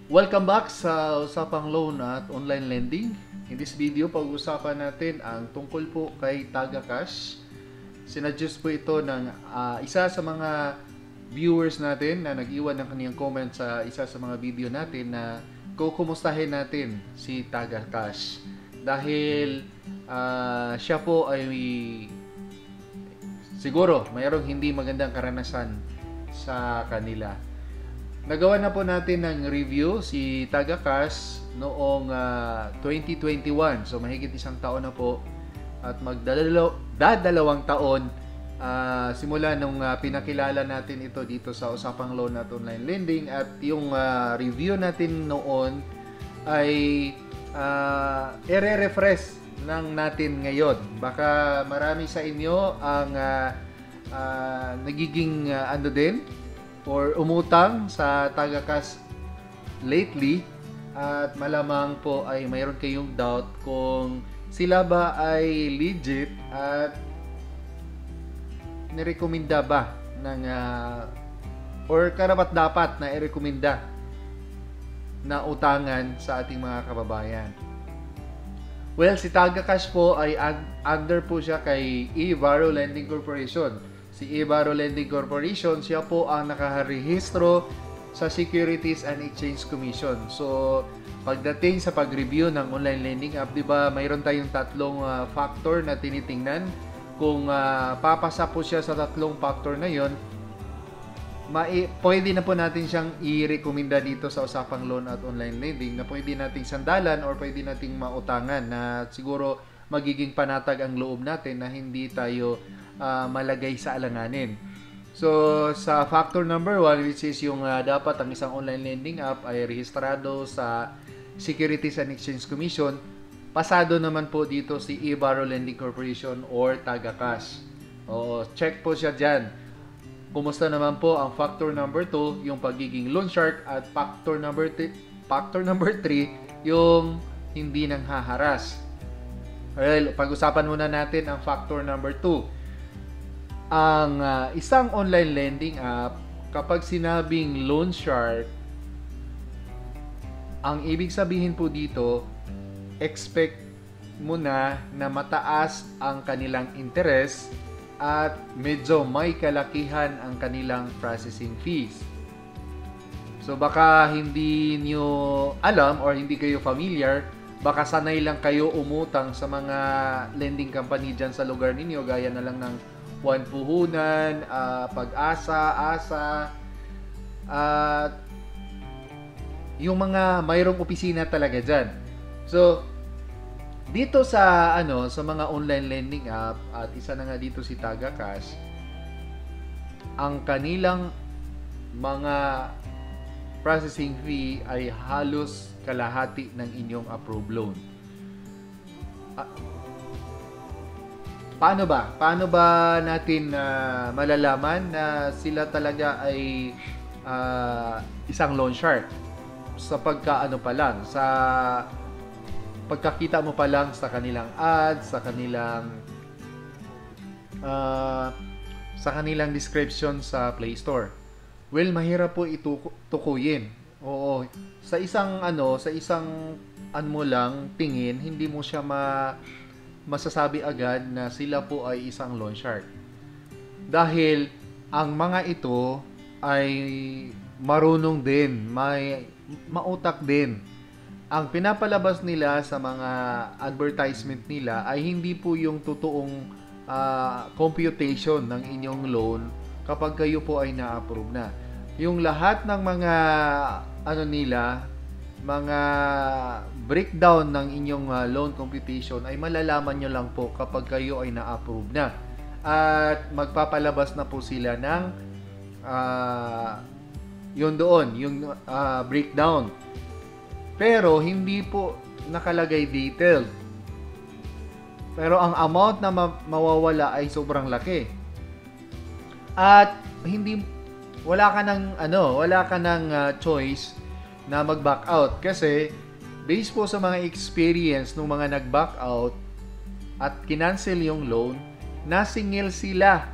Welcome back sa Usapang Loan at Online Lending. In this video, pag-usapan natin ang tungkol po kay TagaCash. Sinuggest po ito ng isa sa mga viewers natin na nag-iwan ng kaniyang comment sa isa sa mga video natin na kukumustahin natin si TagaCash. Dahil siya po ay siguro mayroong hindi magandang karanasan sa kanila. Nagawa na po natin ng review si TagaCash noong 2021. So mahigit isang taon na po at magdadalawang taon simula nung pinakilala natin ito dito sa Usapang Loan at Online Lending. At yung review natin noon ay i-refresh lang natin ngayon. Baka marami sa inyo ang nagiging ano din or umutang sa TagaCash lately at malamang po ay mayroon kayong doubt kung sila ba ay legit at nirekomenda ba ng or karapat dapat na irekomenda na utangan sa ating mga kababayan. Well, si TagaCash po ay under po siya kay Evaro Lending Corporation. Si Evaro Lending Corporation, siya po ang nakarehistro sa Securities and Exchange Commission. So, pagdating sa pag-review ng online lending app, di ba, mayroon tayong tatlong factor na tinitingnan. Kung papasa po siya sa tatlong factor na yon, pwede na po natin siyang i-recommenda dito sa Usapang Loan at Online Lending na pwede nating sandalan or pwede nating mautangan na siguro magiging panatag ang loob natin na hindi tayo malagay sa alanganin. So, sa factor number 1, which is yung dapat ang isang online lending app ay rehistrado sa Securities and Exchange Commission, pasado naman po dito si Evaro Lending Corporation or TagaCash. Oo, check po siya dyan. Kumusta naman po ang factor number 2, yung pagiging loan shark, at factor number 3, yung hindi nang haharas. Well, pag-usapan muna natin ang factor number 2. Ang isang online lending app, kapag sinabing loan shark, ang ibig sabihin po dito, expect mo na mataas ang kanilang interest at medyo may kalakihan ang kanilang processing fees. So baka hindi nyo alam or hindi kayo familiar, baka sanay lang kayo umutang sa mga lending company dyan sa lugar ninyo, gaya na lang ng One Puhunan, Pag-asa, Asa, at yung mga mayroong opisina talaga dyan. So, dito sa sa mga online lending app, at isa na nga dito si TagaCash, ang kanilang mga processing fee ay halos kalahati ng inyong approved loan. Paano ba natin malalaman na sila talaga ay isang loan shark? Sa pagkaano pa lang, sa pagkakita mo pa lang sa kanilang ads, sa kanilang description sa Play Store. Well, mahirap po tukuyin. Oo, sa isang mo lang tingin, hindi mo siya masasabi agad na sila po ay isang loan shark. Dahil ang mga ito ay marunong din, may mautak din. Ang pinapalabas nila sa mga advertisement nila ay hindi po yung totoong computation ng inyong loan kapag kayo po ay na-approve na. Yung lahat ng mga mga breakdown ng inyong loan computation ay malalaman nyo lang po kapag kayo ay na-approve na. At magpapalabas na po sila ng yung breakdown. Pero hindi po nakalagay detailed. Pero ang amount na mawawala ay sobrang laki. At wala ka ng choice na mag-back out kasi based po sa mga experience ng mga nag-back out at kinancel yung loan, nasingil sila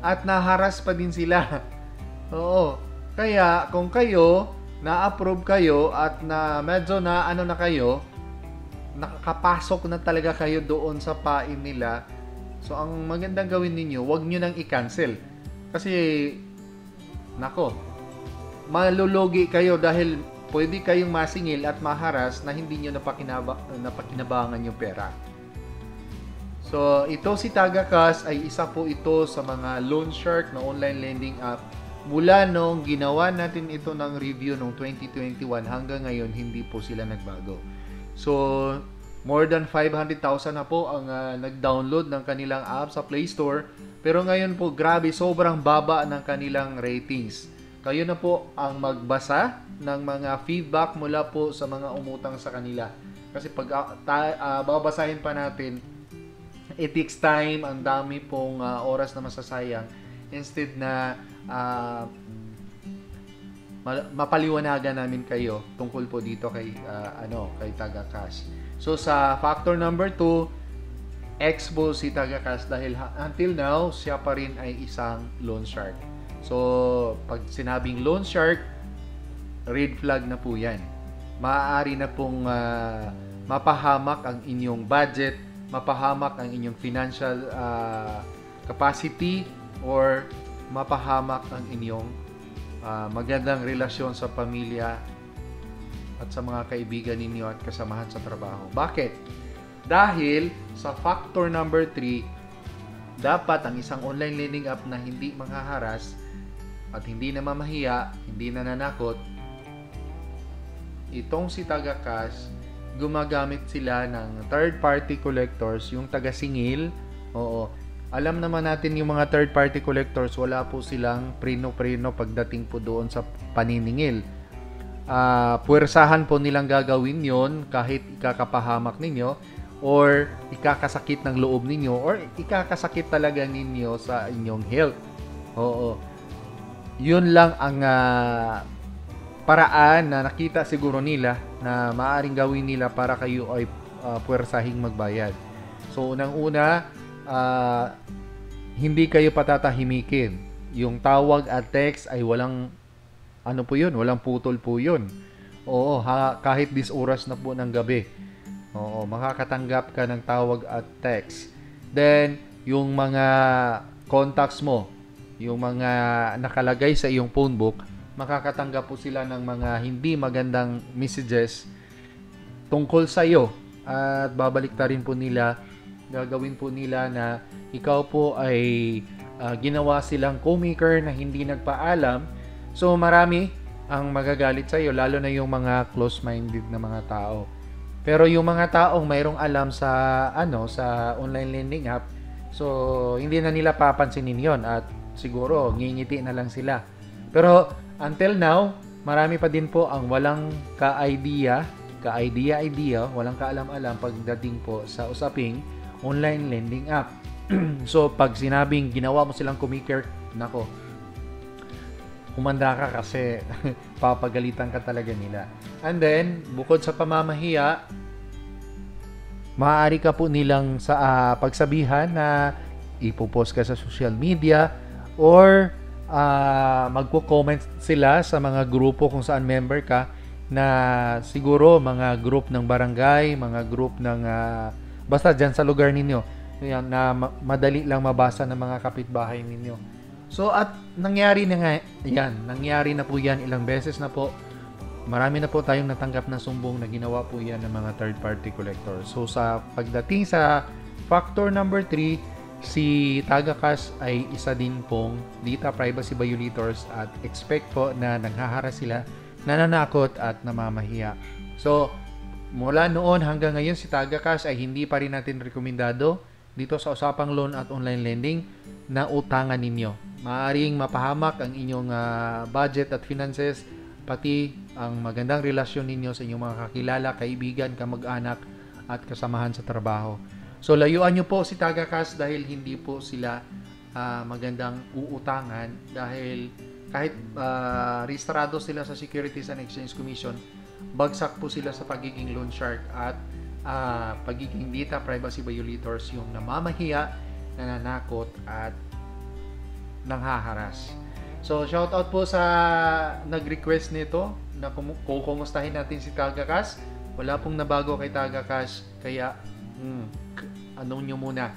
at naharas pa din sila. Oo. Kaya kung kayo na-approve kayo at na medyo na ano na kayo, nakakapasok na talaga kayo doon sa pain nila. So, ang magandang gawin ninyo, huwag nyo nang i-cancel. Kasi, nako, malulugi kayo dahil pwede kayong masingil at maharas na hindi nyo napakinabangan yung pera. So, ito si Tagakas ay isa po ito sa mga loan shark na online lending app. Mula nung ginawa natin ito ng review noong 2021 hanggang ngayon, hindi po sila nagbago. So, more than 500,000 na po ang nag-download ng kanilang app sa Play Store. Pero ngayon po, grabe, sobrang baba ng kanilang ratings. Kayo na po ang magbasa ng mga feedback mula po sa mga umutang sa kanila. Kasi pag babasahin pa natin, it takes time, ang dami pong oras na masasayang. Instead na mapaliwanagan namin kayo tungkol po dito kay Tagakas. So sa factor number 2, X po si Tagakas dahil until now siya pa rin ay isang loan shark. So pag sinabing loan shark, red flag na po 'yan. Maaari na pong mapahamak ang inyong budget, mapahamak ang inyong financial capacity, or mapahamak ang inyong magandang relasyon sa pamilya at sa mga kaibigan ninyo at kasamahan sa trabaho. Bakit? Dahil sa factor number 3, dapat ang isang online lending app na hindi manghaharas at hindi na mamahiya, hindi na nanakot, itong si Tagakas, gumagamit sila ng third-party collectors, yung taga-singil. Oo. Alam naman natin yung mga third-party collectors, wala po silang prino-prino pagdating po doon sa paniningil. Puwersahan po nilang gagawin yon kahit ikakapahamak ninyo or ikakasakit ng loob ninyo or ikakasakit talaga ninyo sa inyong health. Oo. Yun lang ang paraan na nakita siguro nila na maaaring gawin nila para kayo ay puwersahing magbayad. So, unang-una, hindi kayo patatahimikin. Yung tawag at text ay walang walang putol po yun. Oo, kahit 10 oras na po ng gabi. Oo, makakatanggap ka ng tawag at text. Then, yung mga contacts mo, yung mga nakalagay sa iyong phone book, makakatanggap po sila ng mga hindi magandang messages tungkol sa iyo. At babalik ta rin po nila, gagawin po nila na ikaw po ay ginawa silang co-maker na hindi nagpaalam. So marami ang magagalit sa iyo, lalo na yung mga close-minded na mga tao. Pero yung mga taong mayroong alam sa sa online lending app, so hindi na nila papansinin 'yon at siguro ngingiti na lang sila. Pero until now, marami pa din po ang walang ka-idea, walang kaalam-alam pagdating po sa usaping online lending app. So, pag sinabing ginawa mo silang kumiker, nako, humanda ka kasi papagalitan ka talaga nila. And then, bukod sa pamamahiya, maaari ka po nilang sa pagsabihan na ipopost ka sa social media or magko-comment sila sa mga grupo kung saan member ka, na siguro mga group ng barangay, mga group ng basta dyan sa lugar ninyo, yan, na madali lang mabasa ng mga kapitbahay ninyo. So at nangyari na po yan ilang beses na po. Marami na po tayong natanggap na sumbong na ginawa po yan ng mga third party collectors. So sa pagdating sa factor number 3, si Tagakas ay isa din pong data privacy violators at expect po na nanghaharas sila, nananakot at namamahiya. So, mula noon hanggang ngayon, si Tagakas ay hindi pa rin natin rekomendado dito sa usapang loan at online lending na utangan ninyo. Maaaring mapahamak ang inyong budget at finances, pati ang magandang relasyon ninyo sa inyong mga kakilala, kaibigan, kamag-anak at kasamahan sa trabaho. So, layuan nyo po si Tagakas dahil hindi po sila magandang uutangan, dahil kahit rehistrado sila sa Securities and Exchange Commission, bagsak po sila sa pagiging loan shark at pagiging data privacy violators, yung namamahiya, nananakot at nanghaharas. So, shout out po sa nag-request nito, na kukumustahin natin si Tagacash. Wala pong nabago kay Tagacash, kaya anong nyo muna,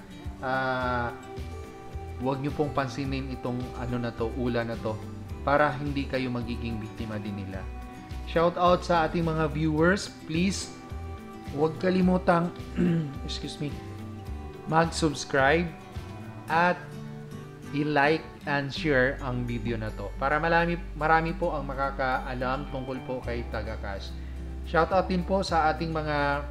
huwag nyo pong pansinin itong ula na to, para hindi kayo magiging biktima din nila. Shout out sa ating mga viewers, please huwag kalimutang mag-subscribe at i-like and share ang video na to para marami po ang makakaalam tungkol po kay Tagacash. Shoutout din po sa ating mga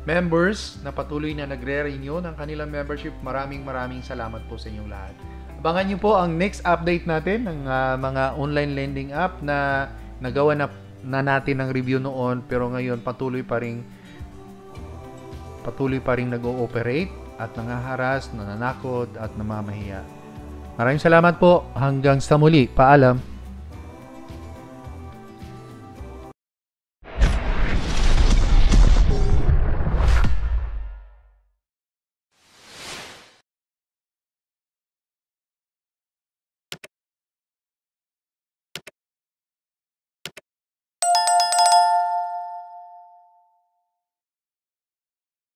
members na patuloy na nagre-renew ng kanilang membership. Maraming salamat po sa inyong lahat. Abangan nyo po ang next update natin ng mga online lending app na nagawa na natin ng review noon, pero ngayon patuloy pa ring nag-ooperate at nangaharas, nananakot at namamahiya. Maraming salamat po. Hanggang sa muli. Paalam.